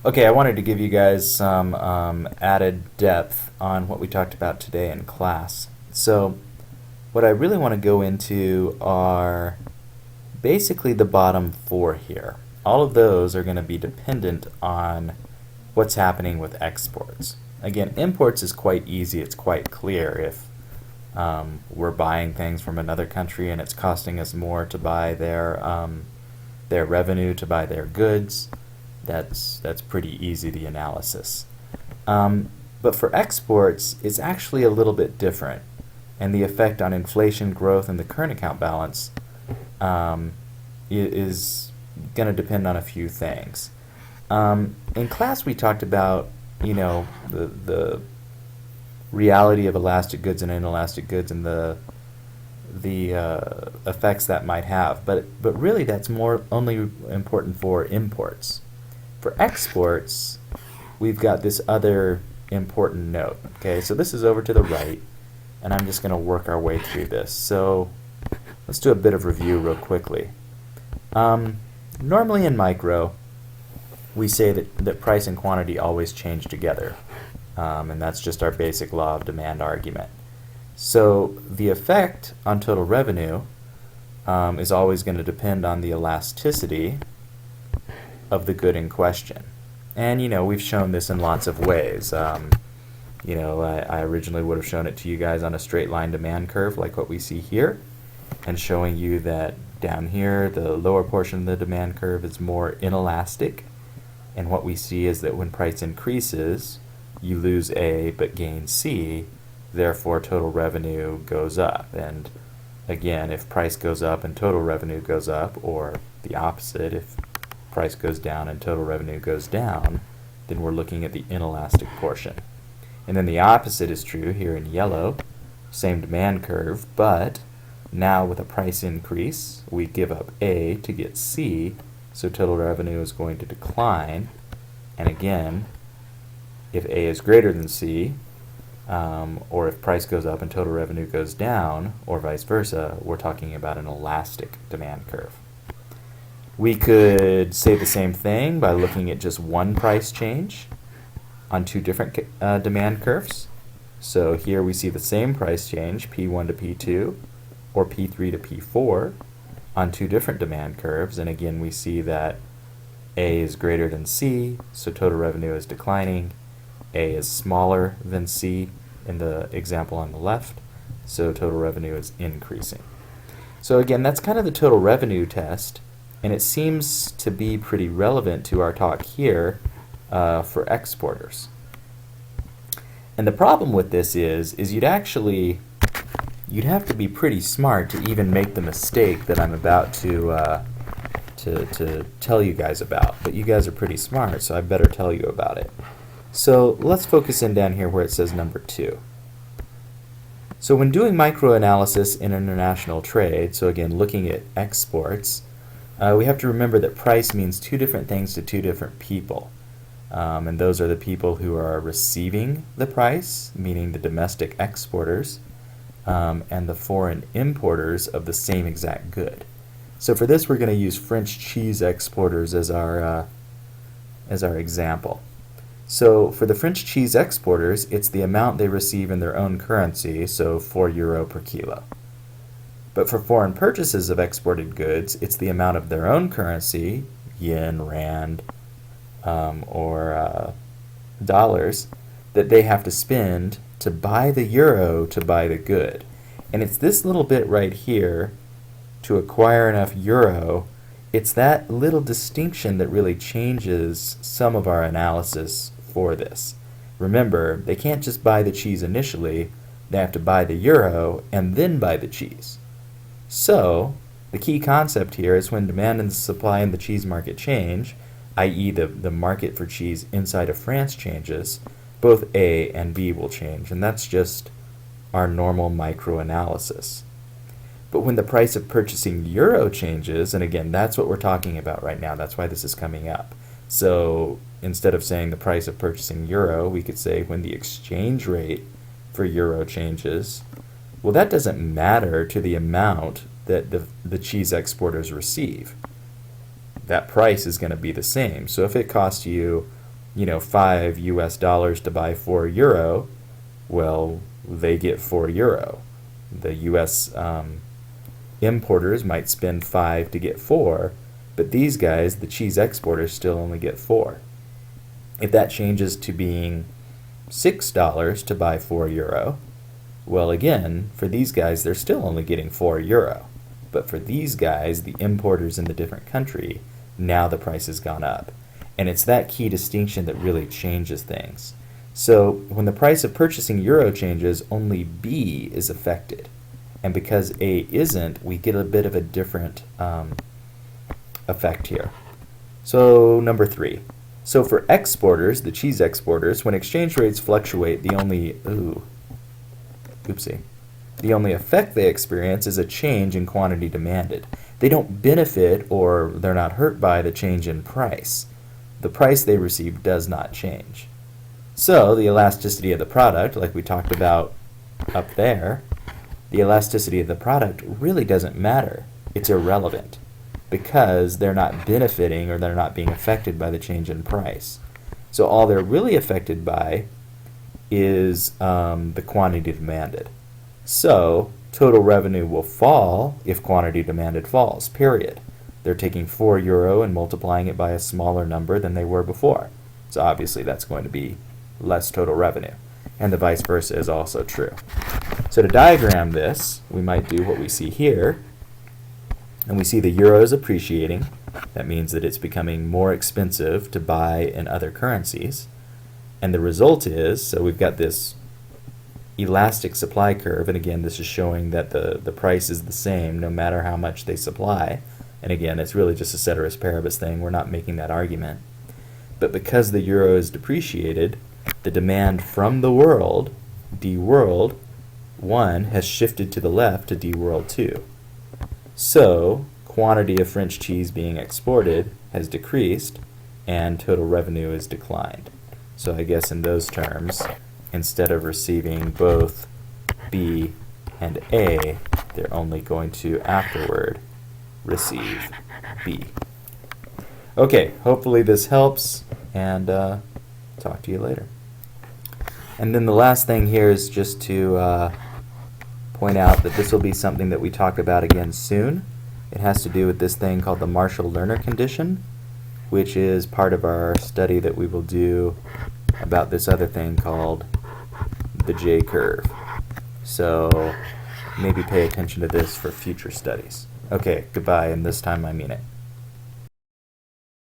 Okay, I wanted to give you guys some added depth on what we talked about today in class. So, what I really want to go into are basically the bottom four here. All of those are going to be dependent on what's happening with exports. Again, imports is quite easy, it's quite clear. If we're buying things from another country and it's costing us more to buy their revenue, to buy their goods, that's pretty easy, the analysis. But for exports, it's actually a little bit different, and the effect on inflation, growth, and the current account balance is going to depend on a few things. In class, we talked about the reality of elastic goods and inelastic goods and the effects that might have, but really that's more only important for imports. For exports, we've got this other important note. Okay, so this is over to the right, and I'm just going to work our way through this. So let's do a bit of review real quickly. Normally in micro, we say that price and quantity always change together, and that's just our basic law of demand argument. So the effect on total revenue is always going to depend on the elasticity of the good in question. And we've shown this in lots of ways. I originally would have shown it to you guys on a straight line demand curve like what we see here, and showing you that down here the lower portion of the demand curve is more inelastic, and what we see is that when price increases, you lose A but gain C, therefore total revenue goes up. And again, if price goes up and total revenue goes up, or the opposite, if price goes down and total revenue goes down, then we're looking at the inelastic portion. And then the opposite is true here in yellow, same demand curve, but now with a price increase, we give up A to get C, so total revenue is going to decline. And again, if A is greater than C, or if price goes up and total revenue goes down, or vice versa, we're talking about an elastic demand curve. We could say the same thing by looking at just one price change on two different demand curves. So here we see the same price change, P1 to P2, or P3 to P4, on two different demand curves. And again, we see that A is greater than C, so total revenue is declining. A is smaller than C in the example on the left, so total revenue is increasing. So again, that's kind of the total revenue test, and it seems to be pretty relevant to our talk here for exporters. And the problem with this is you'd have to be pretty smart to even make the mistake that I'm about to tell you guys about. But you guys are pretty smart, so I better tell you about it. So let's focus in down here where it says number 2. So when doing microanalysis in international trade, so again looking at exports, we have to remember that price means two different things to two different people. And those are the people who are receiving the price, meaning the domestic exporters, and the foreign importers of the same exact good. So for this, we're going to use French cheese exporters as our example. So for the French cheese exporters, it's the amount they receive in their own currency, so €4 per kilo. But for foreign purchases of exported goods, it's the amount of their own currency, yen, rand, or dollars, that they have to spend to buy the euro to buy the good. And it's this little bit right here, to acquire enough euro, it's that little distinction that really changes some of our analysis for this. Remember, they can't just buy the cheese initially, they have to buy the euro and then buy the cheese. So, the key concept here is when demand and the supply in the cheese market change, i.e. the market for cheese inside of France changes, both A and B will change, and that's just our normal microanalysis. But when the price of purchasing euro changes, and again, that's what we're talking about right now, that's why this is coming up. So instead of saying the price of purchasing euro, we could say when the exchange rate for euro changes. Well, that doesn't matter to the amount that the cheese exporters receive. That price is going to be the same. So if it costs you $5 US to buy 4 euro, well, they get 4 euro. The US importers might spend 5 to get 4, but these guys, the cheese exporters, still only get 4. If that changes to being $6 to buy 4 euro, well, again, for these guys, they're still only getting 4 euro. But for these guys, the importers in the different country, now the price has gone up. And it's that key distinction that really changes things. So when the price of purchasing euro changes, only B is affected. And because A isn't, we get a bit of a different effect here. So number 3. So for exporters, the cheese exporters, when exchange rates fluctuate, the only effect they experience is a change in quantity demanded. They don't benefit or they're not hurt by the change in price. The price they receive does not change. So the elasticity of the product, like we talked about up there, the elasticity of the product really doesn't matter. It's irrelevant because they're not benefiting or they're not being affected by the change in price. So all they're really affected by is the quantity demanded. So total revenue will fall if quantity demanded falls, period. They're taking 4 euro and multiplying it by a smaller number than they were before. So obviously that's going to be less total revenue. And the vice versa is also true. So to diagram this, we might do what we see here. And we see the euro is appreciating. That means that it's becoming more expensive to buy in other currencies. And the result is, so we've got this elastic supply curve, and again, this is showing that the price is the same no matter how much they supply. And again, it's really just a ceteris paribus thing. We're not making that argument. But because the euro is depreciated, the demand from the world, D world 1, has shifted to the left to D world 2. So quantity of French cheese being exported has decreased and total revenue has declined. So I guess in those terms, instead of receiving both B and A, they're only going to afterward receive B. Okay, hopefully this helps, and talk to you later. And then the last thing here is just to point out that this will be something that we talk about again soon. It has to do with this thing called the Marshall-Lerner condition, which is part of our study that we will do about this other thing called the J-curve. So maybe pay attention to this for future studies. Okay, goodbye, and this time I mean it.